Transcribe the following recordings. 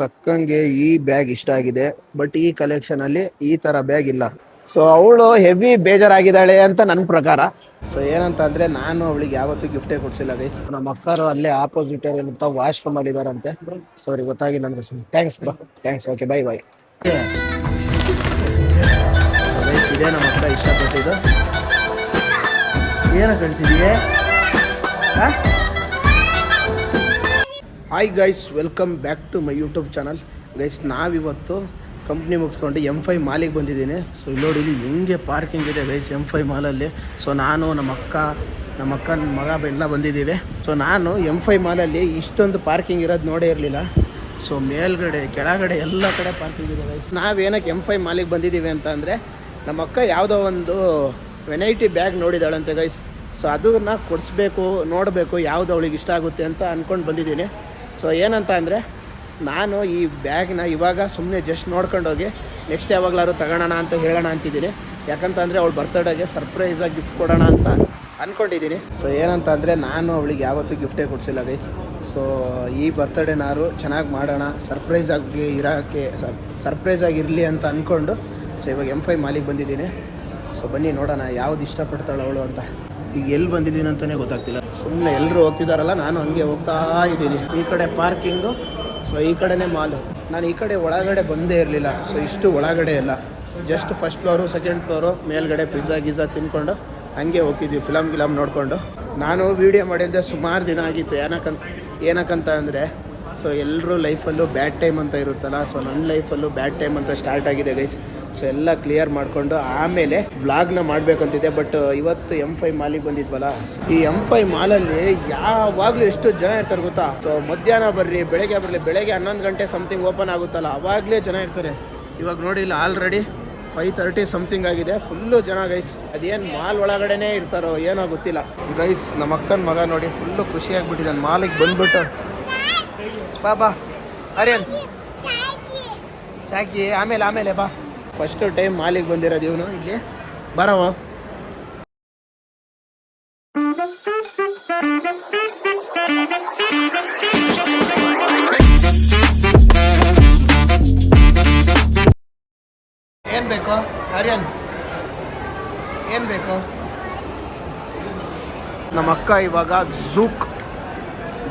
ಅಕ್ಕಂಗೆ ಈ ಬ್ಯಾಗ್ ಇಷ್ಟ ಆಗಿದೆ, ಬಟ್ ಈ ಕಲೆಕ್ಷನ್ ಅಲ್ಲಿ ಈ ತರ ಬ್ಯಾಗ್ ಇಲ್ಲ. ಸೊ ಅವಳು ಹೆವಿ ಬೇಜಾರಾಗಿದ್ದಾಳೆ ಅಂತ ನನ್ನ ಪ್ರಕಾರ. ಸೊ ಏನಂತ ಅಂದ್ರೆ ನಾನು ಅವಳಿಗೆ ಯಾವತ್ತೂ ಗಿಫ್ಟೇ ಕೊಡ್ಸಿಲ್ಲ ಗೈಸ್. ನಮ್ಮ ಅಕ್ಕರು ಅಲ್ಲೇ ಆಪೋಸಿಟ್ ಏನಂತ ವಾಶ್ರೂಮ್ ಅಲ್ಲಿ ಇದಾರಂತೆ. ಸಾರಿ ಗೊತ್ತಾಗಿಲ್ಲ ಅಂದ್ರೆ thanks bro, thanks, okay bye bye. ಇದೇ ನಮ್ಮ ಅಕ್ಕ ಇಷ್ಟಪಟ್ಟಿದ್ದು. ಏನ ಕಳ್ಸಿದೀಯ? Hi guys, welcome back to my YouTube channel. Guys ನಾವಿವತ್ತು ಕಂಪ್ನಿ ಮುಗಿಸ್ಕೊಂಡು M5 ಮಾಲಿಗೆ ಬಂದಿದ್ದೀನಿ. ಸೊ ಇಲ್ಲಿ ನೋಡಿ, ಇಲ್ಲಿ ಹೆಂಗೆ ಪಾರ್ಕಿಂಗ್ ಇದೆ ಗೈಸ್ M5 ಮಾಲಲ್ಲಿ. ಸೊ ನಾನು ನಮ್ಮ ಅಕ್ಕನ ಮಗ ಎಲ್ಲ ಬಂದಿದ್ದೀವಿ. ಸೊ ನಾನು M5 ಮಾಲಲ್ಲಿ ಇಷ್ಟೊಂದು ಪಾರ್ಕಿಂಗ್ ಇರೋದು ನೋಡೇ ಇರಲಿಲ್ಲ. ಸೊ ಮೇಲ್ಗಡೆ ಕೆಳಗಡೆ ಎಲ್ಲ ಕಡೆ ಪಾರ್ಕಿಂಗ್ ಇದೆ ಗೈಸ್. ನಾವೇನಕ್ಕೆ M5 ಮಾಲಿಗೆ ಬಂದಿದ್ದೀವಿ ಅಂತ ಅಂದರೆ, ನಮ್ಮ ಅಕ್ಕ ಯಾವುದೋ ಒಂದು ವೆನೈಟಿ ಬ್ಯಾಗ್ ನೋಡಿದಾಳಂತೆ ಗೈಸ್. ಸೊ ಅದನ್ನು ಕೊಡಿಸ್ಬೇಕು, ನೋಡಬೇಕು ಯಾವುದು ಅವಳಿಗೆ ಇಷ್ಟ ಆಗುತ್ತೆ ಅಂತ ಅಂದ್ಕೊಂಡು ಬಂದಿದ್ದೀನಿ. ಸೊ ಏನಂತ ಅಂದರೆ, ನಾನು ಈ ಬ್ಯಾಗ್ನ ಇವಾಗ ಸುಮ್ಮನೆ ಜಸ್ಟ್ ನೋಡ್ಕೊಂಡೋಗಿ ನೆಕ್ಸ್ಟ್ ಯಾವಾಗಲಾದ್ರು ತಗೊಳ್ಳೋಣ ಅಂತ ಹೇಳೋಣ ಅಂತಿದ್ದೀನಿ. ಯಾಕಂತಂದರೆ ಅವಳು ಬರ್ತಡೇಗೆ ಸರ್ಪ್ರೈಸಾಗಿ ಗಿಫ್ಟ್ ಕೊಡೋಣ ಅಂತ ಅಂದ್ಕೊಂಡಿದ್ದೀನಿ. ಸೊ ಏನಂತ ಅಂದರೆ, ನಾನು ಅವಳಿಗೆ ಯಾವತ್ತೂ ಗಿಫ್ಟೇ ಕೊಡಿಸಿಲ್ಲ ಗೈಸ್. ಸೊ ಈ ಬರ್ತಡೇನಾದ್ರು ಚೆನ್ನಾಗಿ ಮಾಡೋಣ, ಸರ್ಪ್ರೈಸಾಗಿ ಇರಲಿ ಅಂತ ಅಂದ್ಕೊಂಡು ಸೊ ಇವಾಗ M5 ಮಾಲಿಗೆ ಬಂದಿದ್ದೀನಿ. ಸೊ ಬನ್ನಿ ನೋಡೋಣ ಯಾವ್ದು ಇಷ್ಟಪಡ್ತಾಳೆ ಅವಳು ಅಂತ. ಈಗ ಎಲ್ಲಿ ಬಂದಿದ್ದೀನಿ ಅಂತಲೇ ಗೊತ್ತಾಗ್ತಿಲ್ಲ. ಸುಮ್ಮನೆ ಎಲ್ಲರೂ ಹೋಗ್ತಿದ್ದಾರಲ್ಲ, ನಾನು ಹಂಗೆ ಹೋಗ್ತಾ ಇದ್ದೀನಿ. ಈ ಕಡೆ ಪಾರ್ಕಿಂಗು, ಸೊ ಈ ಕಡೆನೇ ಮಾಲು. ನಾನು ಈ ಕಡೆ ಒಳಗಡೆ ಬಂದೇ ಇರಲಿಲ್ಲ. ಸೊ ಇಷ್ಟು ಒಳಗಡೆ ಇಲ್ಲ, just first floor, second floor, ಮೇಲ್ಗಡೆ ಪಿಜ್ಜಾ ತಿನ್ಕೊಂಡು ಹಂಗೆ ಹೋಗ್ತಿದ್ವಿ ಫಿಲಮ್ ನೋಡಿಕೊಂಡು. ನಾನು ವೀಡಿಯೋ ಮಾಡಿದ್ದೆ ಸುಮಾರು ದಿನ ಆಗಿತ್ತು. ಏನಕ್ಕಂತ ಅಂದರೆ, ಸೊ ಎಲ್ಲರೂ ಲೈಫಲ್ಲೂ ಬ್ಯಾಡ್ ಟೈಮ್ ಅಂತ ಇರುತ್ತಲ್ಲ. ಸೊ ನನ್ನ ಲೈಫಲ್ಲೂ ಬ್ಯಾಡ್ ಟೈಮ್ ಅಂತ ಸ್ಟಾರ್ಟ್ ಆಗಿದೆ ಗೈಸ್. ಸೊ ಎಲ್ಲ ಕ್ಲಿಯರ್ ಮಾಡಿಕೊಂಡು ಆಮೇಲೆ ವ್ಲಾಗ್ನ ಮಾಡಬೇಕಂತಿದೆ. ಬಟ್ ಇವತ್ತು M5 ಮಾಲಿಗೆ ಬಂದಿದ್ವಲ್ಲ, ಈ M5 ಮಾಲಲ್ಲಿ ಯಾವಾಗಲೂ ಎಷ್ಟು ಜನ ಇರ್ತಾರೆ ಗೊತ್ತಾ. ಸೊ ಮಧ್ಯಾಹ್ನ ಬರ್ರಿ, ಬೆಳಗ್ಗೆ ಬರಲಿ, ಬೆಳಗ್ಗೆ 11 ಗಂಟೆ ಸಮಥಿಂಗ್ ಓಪನ್ ಆಗುತ್ತಲ್ಲ, ಅವಾಗಲೇ ಜನ ಇರ್ತಾರೆ. ಇವಾಗ ನೋಡಿ, ಇಲ್ಲ ಆಲ್ರೆಡಿ 5:30 ಸಮಥಿಂಗ್ ಆಗಿದೆ, ಫುಲ್ಲು ಜನ ಗೈಸ್. ಅದೇನು ಮಾಲ್ ಒಳಗಡೆನೇ ಇರ್ತಾರೋ ಏನೋ ಗೊತ್ತಿಲ್ಲ ಗೈಸ್. ನಮ್ಮ ಅಕ್ಕನ ಮಗ ನೋಡಿ ಫುಲ್ಲು ಖುಷಿಯಾಗಿಬಿಟ್ಟಿದ್ದಾನೆ ಮಾಲಿಗೆ ಬಂದ್ಬಿಟ್ಟು. ಬಾ ಅರೇನ್ ಚಾಕಿ ಆಮೇಲೆ ಬಾ. ಫಸ್ಟ್ ಟೈಮ್ ಮಾಲಿಗೆ ಬಂದಿರೋದು ಇವನು. ಇಲ್ಲಿ ಬರವ. ಏನ್ ಬೇಕು ಆರ್ಯನ್, ಏನ್ ಬೇಕು? ನಮ್ಮ ಅಕ್ಕ ಇವಾಗ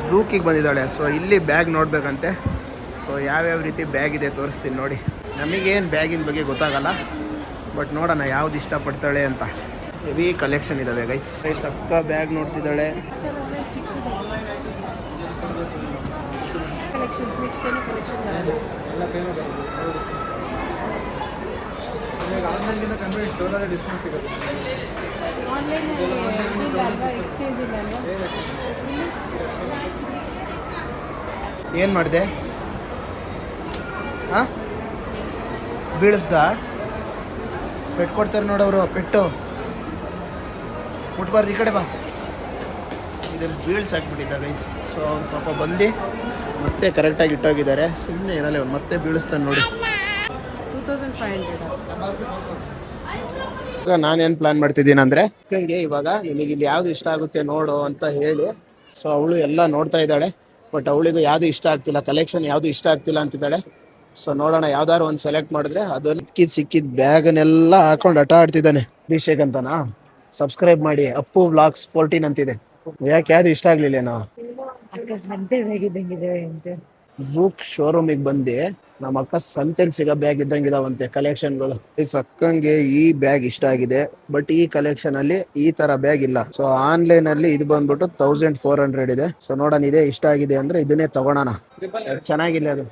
ಝೂಕಿಗೆ ಬಂದಿದ್ದಾಳೆ. ಸೊ ಇಲ್ಲಿ ಬ್ಯಾಗ್ ನೋಡ್ಬೇಕಂತೆ. ಸೊ ಯಾವ್ಯಾವ ರೀತಿ ಬ್ಯಾಗ್ ಇದೆ ತೋರಿಸ್ತೀನಿ ನೋಡಿ. ನಮಗೇನು ಬ್ಯಾಗಿನ ಬಗ್ಗೆ ಗೊತ್ತಾಗಲ್ಲ, ಬಟ್ ನೋಡೋಣ ಯಾವ್ದು ಇಷ್ಟಪಡ್ತಾಳೆ ಅಂತ. ಹೆವಿ ಕಲೆಕ್ಷನ್ ಇದ್ದಾವೆ ಗೈಸ್. ಅಕ್ಕ ಬ್ಯಾಗ್ ನೋಡ್ತಿದ್ದಾಳೆ. ಏನು ಮಾಡಿದೆ? ಹಾಂ, ಬೀಳಿಸ್ದ? ಪೆಟ್ಟು ಕೊಡ್ತಾರೆ ನೋಡವರು, ಪೆಟ್ಟು ಮುಟ್ಬಾರ್ದು. ಈ ಕಡೆ ಬಾ. ಇದ್ರಲ್ಲಿ ಬೀಳ್ಸಾಕ್ಬಿಟ್ಟಿದ್ದ ಗೈಸ್. ಸೊ ಅವ್ನು ಪಾಪ ಬಂದು ಮತ್ತೆ ಕರೆಕ್ಟಾಗಿ ಇಟ್ಟೋಗಿದ್ದಾರೆ. ಸುಮ್ಮನೆ ಇರಲ್ಲ ಅವ್ನು, ಮತ್ತೆ ಬೀಳಿಸ್ತಾನೆ ನೋಡಿ. 2500. ಈಗ ನಾನೇನು ಪ್ಲ್ಯಾನ್ ಮಾಡ್ತಿದ್ದೀನಿ ಅಂದರೆ, ಅಕ್ಕಂಗೆ ಇವಾಗ ನಿನಗಿಲ್ಲಿ ಯಾವುದು ಇಷ್ಟ ಆಗುತ್ತೆ ನೋಡು ಅಂತ ಹೇಳಿ. ಸೊ ಅವಳು ಎಲ್ಲ ನೋಡ್ತಾ ಇದ್ದಾಳೆ, ಬಟ್ ಅವಳಿಗೂ ಯಾವುದು ಇಷ್ಟ ಆಗ್ತಿಲ್ಲ, ಕಲೆಕ್ಷನ್ ಯಾವುದು ಇಷ್ಟ ಆಗ್ತಿಲ್ಲ ಅಂತಿದ್ದಾಳೆ. ಸೊ ನೋಡೋಣ, ಯಾವ್ದಾದ್ರು ಒಂದು ಸೆಲೆಕ್ಟ್ ಮಾಡಿದ್ರೆ ಅದನ್ನ ಸಿಕ್ಕಿದ ಬ್ಯಾಗನ್ನೆಲ್ಲ ಹಾಕೊಂಡು ಆಟ ಆಡ್ತಿದ್ದಾನೆ. ಅಭಿಷೇಕ್ ಅಂತನಾ? ಸಬ್ಸ್ಕ್ರೈಬ್ ಮಾಡಿ, ಅಪ್ಪು ವ್ಲಾಗ್ಸ್ 14 ಅಂತಿದೆ. ಯಾಕೆ ಯಾವ್ದು ಇಷ್ಟ ಆಗ್ಲಿಲ್ಲೇನೋ? ಬುಕ್ ಶೋರೂಮಿಗೆ ಬಂದು ನಮ್ಮ ಅಕ್ಕ ಸಂತೆಲಿ ಸಿಗೋ ಬ್ಯಾಗ್ ಇದ್ದಂಗಿದಾವಂತೆ ಕಲೆಕ್ಷನ್ಗಳು. ಅಕ್ಕಂಗೆ ಈ ಬ್ಯಾಗ್ ಇಷ್ಟ ಆಗಿದೆ, ಬಟ್ ಈ ಕಲೆಕ್ಷನ್ ಅಲ್ಲಿ ಈ ತರ ಬ್ಯಾಗ್ ಇಲ್ಲ. ಸೊ ಆನ್ಲೈನ್ ಅಲ್ಲಿ ಇದು ಬಂದ್ಬಿಟ್ಟು 1400 ಇದೆ. ಸೊ ನೋಡೋಣ, ಇದೇ ಇಷ್ಟ ಆಗಿದೆ ಅಂದ್ರೆ ಇದನ್ನೇ ತಗೊಳೋಣ. ಚೆನ್ನಾಗಿಲ್ಲ ಅದು.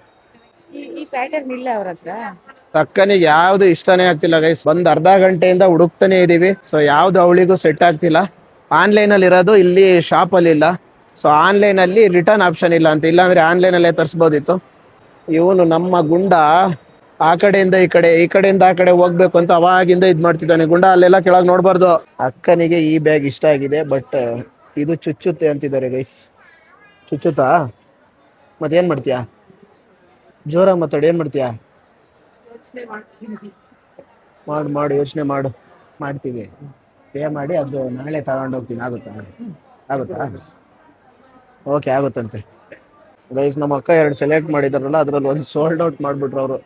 ಈ ಪ್ಯಾಟರ್ನ್ ಇಲ್ಲ ಅವ್ರ ಹತ್ರ. ಅಕ್ಕನಿಗೆ ಯಾವ್ದು ಇಷ್ಟನೇ ಆಗ್ತಿಲ್ಲ ಗೈಸ್. ಒಂದ್ ಅರ್ಧ ಗಂಟೆಯಿಂದ ಹುಡುಕ್ತಾನೆ ಇದೀವಿ. ಸೊ ಯಾವ್ದು ಅವಳಿಗೂ ಸೆಟ್ ಆಗ್ತಿಲ್ಲ. ಆನ್ಲೈನ್ ಅಲ್ಲಿ ಇರೋದು, ಇಲ್ಲಿ ಶಾಪ್ ಅಲ್ಲಿ ಇಲ್ಲ. ಸೊ ಆನ್ಲೈನ್ ಅಲ್ಲಿ ರಿಟರ್ನ್ ಆಪ್ಷನ್ ಇಲ್ಲ ಅಂತ. ಇಲ್ಲಾಂದ್ರೆ ಆನ್ಲೈನ್ ಅಲ್ಲೇ ತರಿಸಬಹುದಿತ್ತು. ಇವನು ನಮ್ಮ ಗುಂಡ ಆ ಕಡೆಯಿಂದ ಈ ಕಡೆಯಿಂದ ಆ ಕಡೆ ಹೋಗ್ಬೇಕು ಅಂತ ಅವಾಗಿಂದ ಇದ್ ಮಾಡ್ತಿದ್ದಾನೆ. ಗುಂಡ ಅಲ್ಲೆಲ್ಲ ಕೆಳಗೆ ನೋಡ್ಬಾರ್ದು. ಅಕ್ಕನಿಗೆ ಈ ಬ್ಯಾಗ್ ಇಷ್ಟ ಆಗಿದೆ, ಬಟ್ ಇದು ಚುಚ್ಚುತ್ತೆ ಅಂತಿದ್ದಾರೆ ಗೈಸ್. ಚುಚ್ಚುತ್ತಾ? ಮತ್ತೇನ್ ಮಾಡ್ತೀಯಾ? ಜೋರಾಗಿ ಮಾತಾಡಿ, ಏನ್ ಮಾಡ್ತೀಯಾ? ಮಾಡು ಯೋಚನೆ ಮಾಡ್ತೀವಿ. ಪೇ ಮಾಡಿ ಅದು ನಾಳೆ ತಗೊಂಡು ಹೋಗ್ತೀನಿ. ಆಗುತ್ತಾ? ಓಕೆ, ಆಗುತ್ತಂತೆ. ಗೈಸ್ ನಮ್ಮ ಅಕ್ಕ 2 ಸೆಲೆಕ್ಟ್ ಮಾಡಿದಾರಲ್ಲ ಅದ್ರಲ್ಲಿ ಒಂದು ಸೋಲ್ಡ್ ಔಟ್ ಮಾಡ್ಬಿಟ್ರು ಅವರು.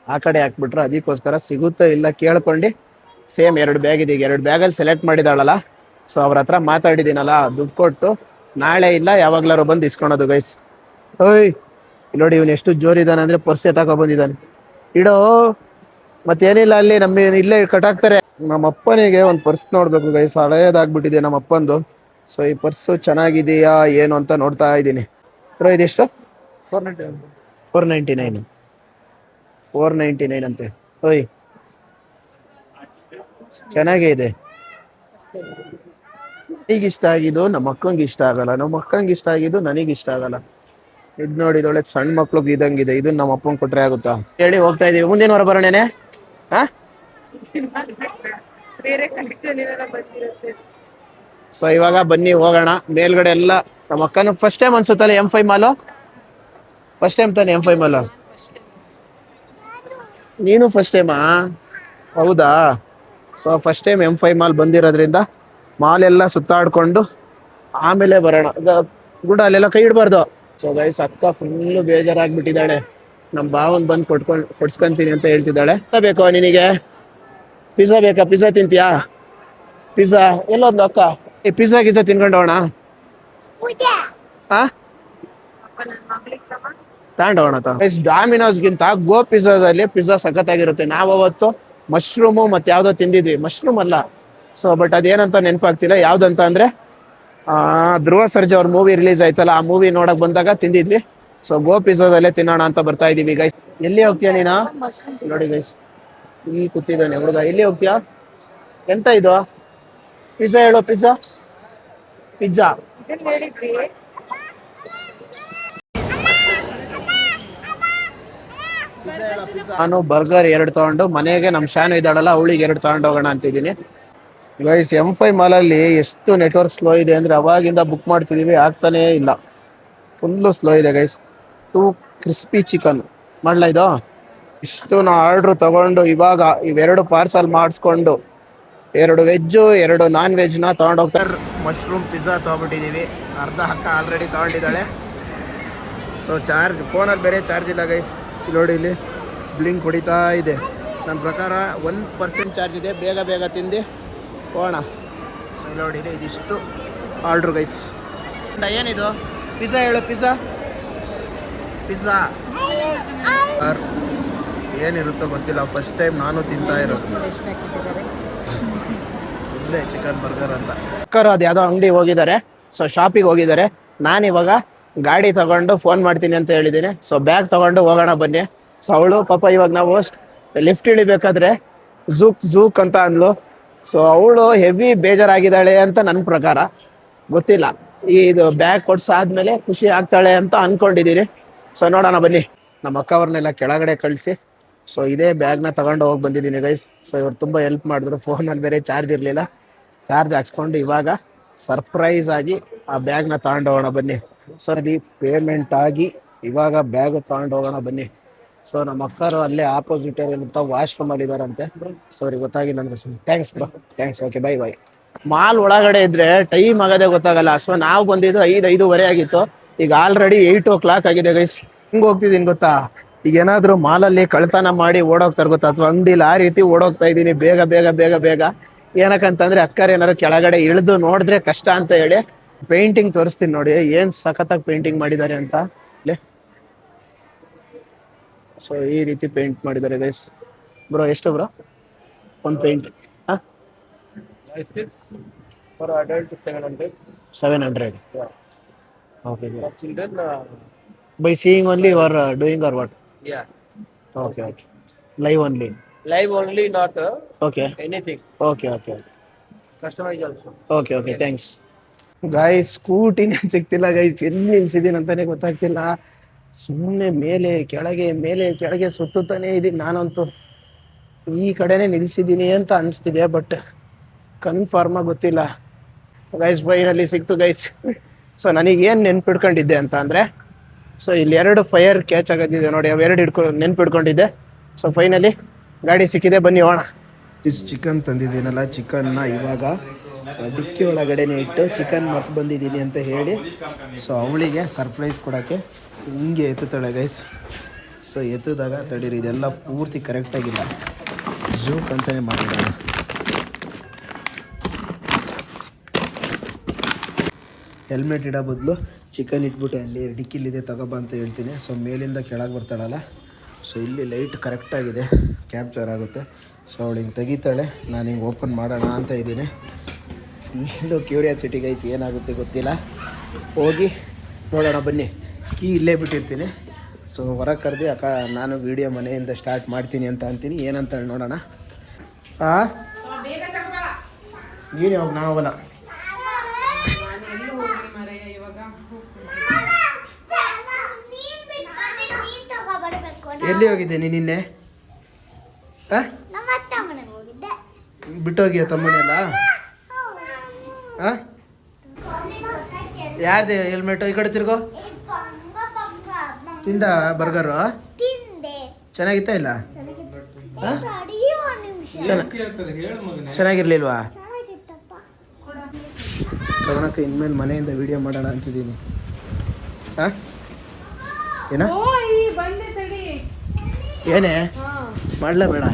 ಆ ಕಡೆ ಹಾಕ್ಬಿಟ್ರು, ಅದಕ್ಕೋಸ್ಕರ ಸಿಗುತ್ತೋ ಇಲ್ಲ ಕೇಳ್ಕೊಂಡು ಸೇಮ್ 2 ಬ್ಯಾಗ್ ಇದೆ. ಈಗ 2 ಬ್ಯಾಗಲ್ಲಿ ಸೆಲೆಕ್ಟ್ ಮಾಡಿದಾಳಲ್ಲ, ಸೊ ಅವ್ರ ಹತ್ರ ಮಾತಾಡಿದ್ದೀನಲ್ಲ, ದುಡ್ಡು ಕೊಟ್ಟು ನಾಳೆ ಇಲ್ಲ ಯಾವಾಗ್ಲಾರು ಬಂದು ಇಸ್ಕೊಳೋದು ಗೈಸ್. ಓಯ್ ಇಲ್ಲಿ ನೋಡಿ, ಇವನು ಎಷ್ಟು ಜೋರಿದ್ದಾನೆ ಅಂದರೆ ಪರ್ಸ್ ಎತ್ತಾಕ ಬಂದಿದ್ದಾನೆ. ಇಡೋ ಮತ್ತೇನಿಲ್ಲ, ಅಲ್ಲಿ ನಮ್ಮ ಇಲ್ಲೇ ಕಟ್ಟಾಕ್ತಾರೆ. ನಮ್ಮ ಅಪ್ಪನಿಗೆ ಒಂದು ಪರ್ಸ್ ನೋಡ್ಬೇಕು ಗೈಸ್, ಹಳೇದಾಗ್ಬಿಟ್ಟಿದೆ ನಮ್ಮ ಅಪ್ಪಂದು. ಸೊ ಈ ಪರ್ಸು ಚೆನ್ನಾಗಿದೆಯಾ ಏನು ಅಂತ ನೋಡ್ತಾ ಇದ್ದೀನಿ. ಬ್ರೋ ಇದೆಷ್ಟು? 499. 499 ಅಂತೆ. ಓಯ್ ಚೆನ್ನಾಗೇ ಇದೆ. ಈಗ ಇಷ್ಟ ಆಗಿದ್ದು ನಮ್ಮ ಅಕ್ಕಂಗೆ ಇಷ್ಟ ಆಗಲ್ಲ, ನಮ್ಮ ಅಕ್ಕಂಗೆ ಇಷ್ಟ ಆಗಿದ್ದು ನನಗೆ ಇಷ್ಟ ಆಗಲ್ಲ. ಇದ್ ನೋಡಿ, ಇದೊಳ್ಳೆ ಸಣ್ಣ ಮಕ್ಳಿಗೆ ಇದಂಗಿದೆ. ಇದನ್ನ ನಮ್ಮ ಅಪ್ಪಂಗೆ ಕೊಟ್ರೆ ಆಗುತ್ತಾ ಹೇಳಿ. ಹೋಗ್ತಾ ಇದೀವಿ, ಮುಂದಿನ ವಾರ ಬರೋಣೇನೆ. ಹಾ ಸೊ ಇವಾಗ ಬನ್ನಿ ಹೋಗೋಣ ಮೇಲ್ಗಡೆ ಎಲ್ಲ. ನಮ್ಮ ಅಕ್ಕನ ಫಸ್ಟ್ ಟೈಮ್ ಅನ್ಸುತ್ತಲ್ಲ M5 ಮಾಲು, ಫಸ್ಟ್ ಟೈಮ್ ತಾನೆ M5 ಮಾಲು. ನೀನು ಫಸ್ಟ್ ಟೈಮಾ? ಹೌದಾ. So first time M5 mall ಬಂದಿರೋದ್ರಿಂದ ಮಾಲ್ ಎಲ್ಲ ಸುತ್ತಾಡ್ಕೊಂಡು ಆಮೇಲೆ ಬರೋಣ. ಗುಡ ಅಲ್ಲೆಲ್ಲ ಕೈ ಇಡಬಾರ್ದು. ಸೊ ಗೈಸ್ ಅಕ್ಕ ಫುಲ್ಲು ಬೇಜಾರಾಗ್ಬಿಟ್ಟಿದ್ದಾಳೆ. ನಮ್ಮ ಭಾವನ್ ಬಂದು ಕೊಡ್ಸ್ಕೊಂತೀನಿ ಅಂತ ಹೇಳ್ತಿದ್ದಾಳೆ. ಬೇಕೋ ನಿನಗೆ? ಪಿಜ್ಜಾ ಬೇಕಾ? ಪಿಜ್ಜಾ ತಿಂತೀಯಾ? ಪಿಜ್ಜಾ ಎಲ್ಲೋದ್ಲು ಅಕ್ಕ? ಈ ಪಿಜ್ಜಾ ಗಿಜ್ಜಾ ತಿನ್ಕೊಂಡು ಹೋಗೋಣ. ಹಾ ತಗೊಂಡೋಗೋಣ. ಡಾಮಿನೋಸ್ಗಿಂತ ಗೋ ಪಿಜ್ಜಾದಲ್ಲಿ ಪಿಜ್ಜಾ ಸಖತ್ತಾಗಿರುತ್ತೆ. ನಾವು ಅವತ್ತು ಮಶ್ರೂಮು ಮತ್ತೆ ಯಾವ್ದೋ ತಿಂದಿದ್ವಿ, ಮಶ್ರೂಮ್ ಅಲ್ಲ. ಸೊ ಬಟ್ ಅದೇನಂತ ನೆನಪಾಗ್ತಿಲ್ಲ ಯಾವ್ದಂತ ಅಂದ್ರೆ, ಧ್ರುವ ಸರ್ಜಾ ಅವ್ರ ಮೂವಿ ರಿಲೀಸ್ ಆಯ್ತಲ್ಲ, ಆ ಮೂವಿ ನೋಡಕ್ ಬಂದಾಗ ತಿಂದಿದ್ವಿ. ಸೊ ಗೋ ಪಿಜ್ಜಾದಲ್ಲೇ ತಿನ್ನೋಣ ಅಂತ ಬರ್ತಾ ಇದೀವಿ ಗೈಸ್. ಎಲ್ಲಿ ಹೋಗ್ತೀಯಾ ನೀನಾ? ನೋಡಿ ಗೈಸ್, ಈ ಕೂತಿದ್ದಾನೆ ಹುಡುಗ. ಎಲ್ಲಿ ಹೋಗ್ತೀಯಾ? ಎಂತ ಇದು? ಪಿಜ್ಜಾ ಹೇಳೋ, ಪಿಜ್ಜಾ ಪಿಜ್ಜಾ. ನಾನು ಬರ್ಗರ್ 2 ತಗೊಂಡು ಮನೆಗೆ ನಮ್ಮ ಶಾನು ಇದ್ದಾಳಲ್ಲ ಅವಳಿಗೆ 2 ತಗೊಂಡು ಹೋಗೋಣ ಅಂತಿದ್ದೀನಿ ಗೈಸ್. M5 ಮಾಲಲ್ಲಿ ಎಷ್ಟು ನೆಟ್ವರ್ಕ್ ಸ್ಲೋ ಇದೆ ಅಂದರೆ ಅವಾಗಿಂದ ಬುಕ್ ಮಾಡ್ತಿದ್ದೀವಿ, ಆಗ್ತಾನೇ ಇಲ್ಲ. ಫುಲ್ಲು ಸ್ಲೋ ಇದೆ ಗೈಸ್. 2 ಕ್ರಿಸ್ಪಿ ಚಿಕನ್ ಮಾಡಲ ಇದು. ಇಷ್ಟು ನಾ ಆರ್ಡ್ರು ತಗೊಂಡು ಇವಾಗ ಇವೆರಡು ಪಾರ್ಸಲ್ ಮಾಡಿಸ್ಕೊಂಡು 2 ವೆಜ್ಜು 2 ನಾನ್ ವೆಜ್ನ ತೊಗೊಂಡು ಹೋಗ್ತಾರೆ. ಮಶ್ರೂಮ್ ಪಿಜ್ಜಾ ತೊಗೊಬಿಟ್ಟಿದ್ದೀವಿ. ಅರ್ಧ ಅಕ್ಕ ಆಲ್ರೆಡಿ ತೊಗೊಂಡಿದ್ದಾಳೆ. ಸೊ ಚಾರ್ಜ್ ಫೋನಲ್ಲಿ ಬೇರೆ ಚಾರ್ಜ್ ಇಲ್ಲ ಗೈಸ್. ನೋಡಿ ಇಲ್ಲಿ ಬ್ಲಿಂಕ್ ಹೊಡಿತಾ ಇದೆ. ನನ್ನ ಪ್ರಕಾರ 1% ಚಾರ್ಜ್ ಇದೆ. ಬೇಗ ಬೇಗ ತಿಂದು ಹೋಗೋಣ. ಸೊ ನೋಡಿ ಇದಿಷ್ಟು ಆರ್ಡ್ರು ಗೈಸ್. ಏನಿದು? ಪಿಜ್ಜಾ ಹೇಳು. ಪಿಜ್ಜಾ ಪಿಜ್ಜಾ ಏನಿರುತ್ತೋ ಗೊತ್ತಿಲ್ಲ, ಫಸ್ಟ್ ಟೈಮ್ ನಾನು ತಿಂತಾ ಇರೋದು. ಸುಮ್ಮನೆ ಚಿಕನ್ ಬರ್ಗರ್ ಅಂತ ಅಕ್ಕರು ಅದು ಯಾವುದೋ ಅಂಗಡಿ ಹೋಗಿದ್ದಾರೆ. ಸೊ ಶಾಪಿಗೆ ಹೋಗಿದ್ದಾರೆ. ನಾನಿವಾಗ ಗಾಡಿ ತಗೊಂಡು ಫೋನ್ ಮಾಡ್ತೀನಿ ಅಂತ ಹೇಳಿದ್ದೀನಿ. ಸೊ ಬ್ಯಾಗ್ ತಗೊಂಡು ಹೋಗೋಣ ಬನ್ನಿ. ಸೊ ಅವಳು ಪಾಪ ಇವಾಗ ನಾವು ಲಿಫ್ಟ್ ಇಳಿಬೇಕಾದ್ರೆ ಝೂಕ್ ಅಂತ ಅಂದ್ಲು. ಸೊ ಅವಳು ಹೆವಿ ಬೇಜಾರಾಗಿದ್ದಾಳೆ ಅಂತ ನನ್ನ ಪ್ರಕಾರ, ಗೊತ್ತಿಲ್ಲ. ಇದು ಬ್ಯಾಗ್ ಕೊಡ್ಸಾದ್ಮೇಲೆ ಖುಷಿ ಆಗ್ತಾಳೆ ಅಂತ ಅನ್ಕೊಂಡಿದ್ದೀನಿ. ಸೊ ನೋಡೋಣ ಬನ್ನಿ. ನಮ್ಮ ಅಕ್ಕ ಅವ್ರನ್ನೆಲ್ಲ ಕೆಳಗಡೆ ಕಳಿಸಿ ಸೊ ಇದೇ ಬ್ಯಾಗ್ನ ತಗೊಂಡು ಹೋಗಿ ಬಂದಿದ್ದೀನಿ ಗೈಸ್. ಸೊ ಇವ್ರು ತುಂಬ ಹೆಲ್ಪ್ ಮಾಡಿದ್ರು. ಫೋನಲ್ಲಿ ಬೇರೆ ಚಾರ್ಜ್ ಇರಲಿಲ್ಲ, ಚಾರ್ಜ್ ಹಾಕ್ಸ್ಕೊಂಡು ಇವಾಗ ಸರ್ಪ್ರೈಸ್ ಆಗಿ ಆ ಬ್ಯಾಗ್ನ ತಗೊಂಡು ಹೋಗೋಣ ಬನ್ನಿ. ಸೊ ಅಲ್ಲಿ ಪೇಮೆಂಟ್ ಆಗಿ ಇವಾಗ ಬ್ಯಾಗ್ ತಗೊಂಡು ಹೋಗೋಣ ಬನ್ನಿ. ಸೊ ನಮ್ಮ ಅಕ್ಕರು ಅಲ್ಲೇ ಆಪೋಸಿಟ್ ಏನಂತ ವಾಶ್ರೂಮಲ್ಲಿ ಇದ್ದಾರಂತೆ. ಸೊ ಅವ್ರಿಗೆ ಗೊತ್ತಾಗಿಲ್ಲ ಅಂದ್ರೆ thanks bro, thanks, okay bye by. Mall ಒಳಗಡೆ ಇದ್ರೆ ಟೈಮ್ ಆಗೋದೇ ಗೊತ್ತಾಗಲ್ಲ. ಸೊ ನಾವು ಬಂದಿದ್ದು 5:05 ಆಗಿತ್ತು. ಈಗ ಆಲ್ರೆಡಿ 8 o'clock ಆಗಿದೆ ಗೈಸ್. ಹಿಂಗೆ ಹೋಗ್ತಿದ್ದೀನಿ ಗೊತ್ತಾ, ಈಗ ಏನಾದರೂ ಮಾಲಲ್ಲಿ ಕಳ್ತನ ಮಾಡಿ ಓಡೋಗ್ತಾರೆ ಗೊತ್ತಾ, ಅಥವಾ ಅಂಗಡಿಲಿ ಆ ರೀತಿ ಓಡೋಗ್ತಾ ಇದ್ದೀನಿ ಬೇಗ ಬೇಗ ಬೇಗ ಬೇಗ. ಏನಕ್ಕಂತಂದ್ರೆ ಅಕ್ಕರ್ ಏನಾರು ಕೆಳಗಡೆ ಇಳಿದು ನೋಡಿದ್ರೆ ಕಷ್ಟ ಅಂತ ಹೇಳಿ ಪೇಂಟಿಂಗ್ ತೋರಿಸ್ತೀನಿ ನೋಡಿ, ಏನು ಸಖತ್ತಾಗಿ ಪೇಂಟಿಂಗ್ ಮಾಡಿದ್ದಾರೆ ಅಂತ. ಸೊ ಈ ರೀತಿ ಪೇಂಟ್ ಮಾಡಿದ್ದಾರೆ ಗೈಸ್. ಬ್ರೋ ಎಷ್ಟು ಬ್ರೋ ಒಂದು ಪೇಂಟ್? ಹಾಂ for adult 700. Okay. Children by seeing only or doing or what? Yeah. Okay, okay. Live only. Live only, not Okay. anything. Okay, okay, okay. Customize also. Okay, okay. Thanks. Guys ಸ್ಕೂಟಿನೇ ಸಿಗ್ತಿಲ್ಲ guys, ಎಲ್ಲಿ ನಿಲ್ಸಿದ್ದೀನಿ ಅಂತಾನೆ ಗೊತ್ತಾಗ್ತಿಲ್ಲ. ಸುಮ್ಮನೆ ಮೇಲೆ ಕೆಳಗೆ ಸುತ್ತಾನೆ ಇದ್ದೀನಿ. ನಾನಂತೂ ಈ ಕಡೆನೇ ನಿಲ್ಸಿದ್ದೀನಿ ಅಂತ ಅನಿಸ್ತಿದೆ, ಬಟ್ ಕನ್ಫರ್ಮಾಗಿ ಗೊತ್ತಿಲ್ಲ ಗೈಸ್. ಫೈನಲ್ಲಿ ಸಿಕ್ತು ಗೈಸ್. ಸೊ ನನಗೇನು ನೆನ್ಪಿಡ್ಕೊಂಡಿದ್ದೆ ಅಂತ ಅಂದರೆ, ಸೊ ಇಲ್ಲಿ 2 ಫೈರ್ ಕ್ಯಾಚ್ ಆಗೋದಿದೆ ನೋಡಿ, ಅವೆರಡು ನೆನ್ಪಿಡ್ಕೊಂಡಿದ್ದೆ. ಸೊ ಫೈನಲಿ ಗಾಡಿ ಸಿಕ್ಕಿದೆ, ಬನ್ನಿ ಹೋಣ. ಚಿಕನ್ ತಂದಿದ್ದೀನಲ್ಲ, ಚಿಕನ್ನ ಇವಾಗ ಡಿಕ್ಕಿ ಒಳಗಡೆನೆ ಇಟ್ಟು ಚಿಕನ್ ಮರ್ತು ಬಂದಿದ್ದೀನಿ ಅಂತ ಹೇಳಿ ಸೊ ಅವಳಿಗೆ ಸರ್ಪ್ರೈಸ್ ಕೊಡೋಕ್ಕೆ ಹಿಂಗೆ ಎತ್ತುತ್ತಾಳೆ ಗೈಸ್. ಸೊ ಎತ್ತಿದಾಗ ತಡೀರಿ, ಇದೆಲ್ಲ ಪೂರ್ತಿ ಕರೆಕ್ಟಾಗಿಲ್ಲ, ಜೂಕ್ ಅಂತಲೇ ಮಾಡಿದ್ದಾಳೆ. ಹೆಲ್ಮೆಟ್ ಇಡೋ ಬದಲು ಚಿಕನ್ ಇಟ್ಬಿಟ್ಟು ಅಲ್ಲಿ ಡಿಕ್ಕಿಲಿದೆ ತಗೋಬಾ ಅಂತ ಹೇಳ್ತೀನಿ. ಸೊ ಮೇಲಿಂದ ಕೆಳಗೆ ಬರ್ತಾಳಲ್ಲ, ಸೊ ಇಲ್ಲಿ ಲೈಟ್ ಕರೆಕ್ಟಾಗಿದೆ, ಕ್ಯಾಪ್ಚರ್ ಆಗುತ್ತೆ. ಸೊ ಅವಳು ಹಿಂಗೆ ತೆಗಿತಾಳೆ, ನಾನು ಹಿಂಗೆ ಓಪನ್ ಮಾಡೋಣ ಅಂತ ಇದ್ದೀನಿ. ಫುಲ್ಲು ಕ್ಯೂರಿಯಾಸಿಟಿ ಗೈಸ್, ಏನಾಗುತ್ತೆ ಗೊತ್ತಿಲ್ಲ. ಹೋಗಿ ನೋಡೋಣ ಬನ್ನಿ. ಕೀ ಇಲ್ಲೇ ಬಿಟ್ಟಿರ್ತೀನಿ. ಸೊ ಹೊರಗೆ ಕರೆದು ಅಕ್ಕ ನಾನು ವೀಡಿಯೋ ಮನೆಯಿಂದ ಸ್ಟಾರ್ಟ್ ಮಾಡ್ತೀನಿ ಅಂತ ಅಂತೀನಿ. ಏನಂತ ನೋಡೋಣ. ನೀನು ಹೋಗಿ ನಾವು ಹೋಗಲ್ಲ. ಎಲ್ಲಿ ಹೋಗಿದ್ದೆ ನಿನ್ನೆ? ಬಿಟ್ಟೋಗಿಯ ತಮ್ಮನೆಲ್ಲ? ಯಾರ್ದು ಹೆಲ್ಮೆಟ್? ಈ ಕಡೆ ತಿರ್ಗೋ. ತಿಂದ ಬರ್ಗರು? ಚೆನ್ನಾಗಿತ್ತಾ ಇಲ್ಲ? ಚೆನ್ನಾಗಿರ್ಲಿಲ್ವಾ? ಕರ್ಣಕ್ಕೆ ಇನ್ಮೇಲೆ ಮನೆಯಿಂದ ವಿಡಿಯೋ ಮಾಡೋಣ ಅಂತಿದ್ದೀನಿ. ಏನ ಏನೇ ಮಾಡ್ಲಾ ಬೇಡ?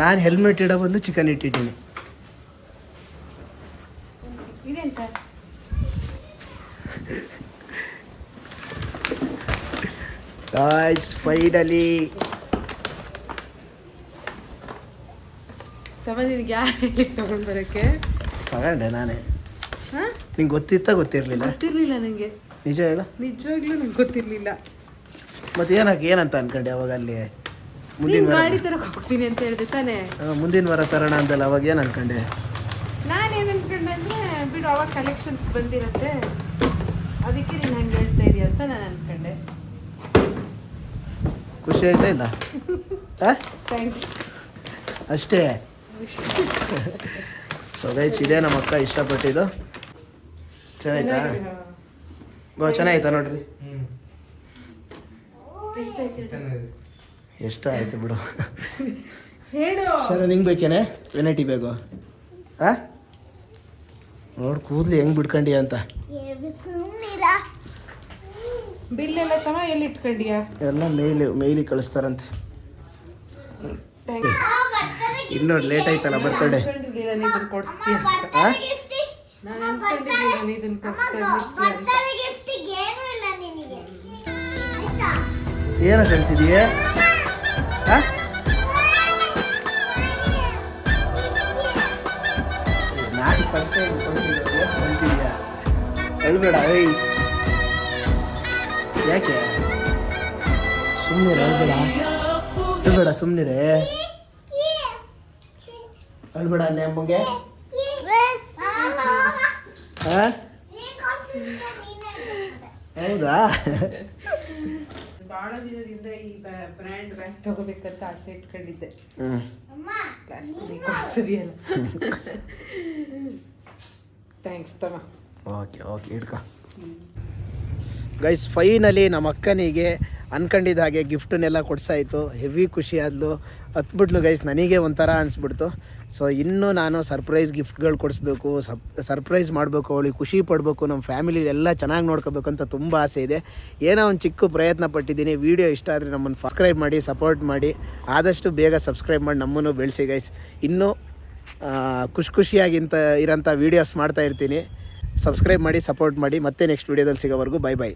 ನಾನು ಹೆಲ್ಮೆಟ್ ಇಡೋ ಬಂದು ಚಿಕನ್ ಇಟ್ಟಿದ್ದೀನಿ. ಗಾಯ್ಸ್ ಫೈನಲಿ ತಗೊಂಡೆ ನಾನೇ. ನಿಂಗೆ ಗೊತ್ತಿರ್ಲಿಲ್ಲ ನನಗೆ. ನಿಜ ಹೇಳ? ನಿಜವಾಗ್ಲೂ ನಂಗೆ ಗೊತ್ತಿರ್ಲಿಲ್ಲ. ಮತ್ತೆ ಏನಂತ ಅನ್ಕೊಂಡೆ ಅವಾಗ? ಅಲ್ಲಿ ಮುಂದಿನ ಗಾಡಿ ತರಕ್ಕೆ ಹೋಗ್ತೀನಿ ಅಂತ ಹೇಳಿದೆ ತಾನೇ. ಮುಂದಿನ ವಾರ ತರೋಣ ಅಂತಲ್ಲ, ಅವಾಗ ಏನು ಅನ್ಕೊಂಡೆ? ನಾನೇನು ಅನ್ಕೊಂಡೆ ಅಂದರೆ ಬಿಡು ಅವಾಗ ಕಲೆಕ್ಷನ್ಸ್ ಬಂದಿರುತ್ತೆ, ಅದಕ್ಕೆ ನೀನು ಹಂಗೆ ಹೇಳ್ತಾ ಇದೀಯ ಅಂತ ನಾನು ಅನ್ಕೊಂಡೆ. ಖುಷಿ ಆಯ್ತಾ ಇಲ್ಲ? ಥ್ಯಾಂಕ್ಸ್ ಅಷ್ಟೇ. ಸೊ ಗೈಸ್, ಇದೇ ನಮ್ಮ ಅಕ್ಕ ಇಷ್ಟಪಟ್ಟಿದ್ದು. ಚೆನ್ನಾಯ್ತಾ? ಚೆನ್ನಾಯ್ತಾ ನೋಡ್ರಿ. ಎಷ್ಟು ಆಯ್ತು ಬಿಡು. ಸರ್ ನಿಂಗೆ ಬೇಕೇನೆ ವೆನೈಟಿ ಬೇಕು? ನೋಡು ಕೂದಲು ಹೆಂಗೆ ಬಿಡ್ಕೊಂಡಿ ಅಂತ. ಬಿಲ್ ಎಲ್ಲ ಚೆನ್ನಾಗಿ ಎಲ್ಲಿ ಇಟ್ಕೊಂಡಿಯಾ? ಎಲ್ಲ ಮೇಲಿ ಕಳಿಸ್ತಾರಂತೆ. ಇನ್ನು ಲೇಟ್ ಆಯ್ತಲ್ಲ ಬರ್ತಡೆ. ಏನ ಹೇಳ್ತಿದೀಯ? ನಾನು ಹೇಳ್ತಿದೀಯ? ಹೇಳ್ಬೇಡ. ಯಾಕೆ ಸುಮ್ಮನೆ ಹೇಳ್ಬೇಡ, ಸುಮ್ಮನಿರೇ. ಹೇಳ್ಬೇಡ ಅನ್ನೆ ಅಮ್ಮಗೆ. ಹೌದಾ? ಬಹಳ ದಿನದಿಂದ ಈ ಬ್ರ್ಯಾಂಡ್ ಬ್ಯಾಗ್ ತಗೋಬೇಕಂತ ಆಸೆ ಇಟ್ಕೊಂಡಿದ್ದೆ. ಥ್ಯಾಂಕ್ಸ್ ತಮ್ಮ. ಓಕೆ ಇಡ್ಕೊ. ಗೈಸ್ ಫೈನಲಿ ನಮ್ಮ ಅಕ್ಕನಿಗೆ ಅನ್ಕೊಂಡಿದ್ದ ಹಾಗೆ ಗಿಫ್ಟನ್ನೆಲ್ಲ ಕೊಡ್ಸಾಯಿತು. ಹೆವಿ ಖುಷಿ ಆದ್ಲು, ಹತ್ಬಿಟ್ಲು ಗೈಸ್. ನನಗೆ ಒಂಥರ ಅನಿಸ್ಬಿಡ್ತು. ಸೊ ಇನ್ನೂ ನಾನು ಸರ್ಪ್ರೈಸ್ ಗಿಫ್ಟ್ಗಳು ಕೊಡಿಸ್ಬೇಕು, ಸರ್ಪ್ರೈಸ್ ಮಾಡಬೇಕು, ಅವಳಿಗೆ ಖುಷಿ ಪಡಬೇಕು, ನಮ್ಮ ಫ್ಯಾಮಿಲಿ ಎಲ್ಲ ಚೆನ್ನಾಗಿ ನೋಡ್ಕೋಬೇಕು ಅಂತ ತುಂಬ ಆಸೆ ಇದೆ. ಏನೋ ಒಂದು ಚಿಕ್ಕ ಪ್ರಯತ್ನ ಪಟ್ಟಿದ್ದೀನಿ. ವಿಡಿಯೋ ಇಷ್ಟ ಆದರೆ ನಮ್ಮನ್ನು ಸಬ್ಸ್ಕ್ರೈಬ್ ಮಾಡಿ, ಸಪೋರ್ಟ್ ಮಾಡಿ, ಆದಷ್ಟು ಬೇಗ ಸಬ್ಸ್ಕ್ರೈಬ್ ಮಾಡಿ ನಮ್ಮನ್ನು ಬೆಳೆಸಿ ಗೈಸ್. ಇನ್ನೂ ಖುಷಿಯಾಗಿಂತ ಇರೋಂಥ ವೀಡಿಯೋಸ್ ಮಾಡ್ತಾ ಇರ್ತೀನಿ. ಸಬ್ಸ್ಕ್ರೈಬ್ ಮಾಡಿ, ಸಪೋರ್ಟ್ ಮಾಡಿ. ಮತ್ತೆ ನೆಕ್ಸ್ಟ್ ವೀಡಿಯೋದಲ್ಲಿ ಸಿಗೋವರೆಗೂ ಬೈ.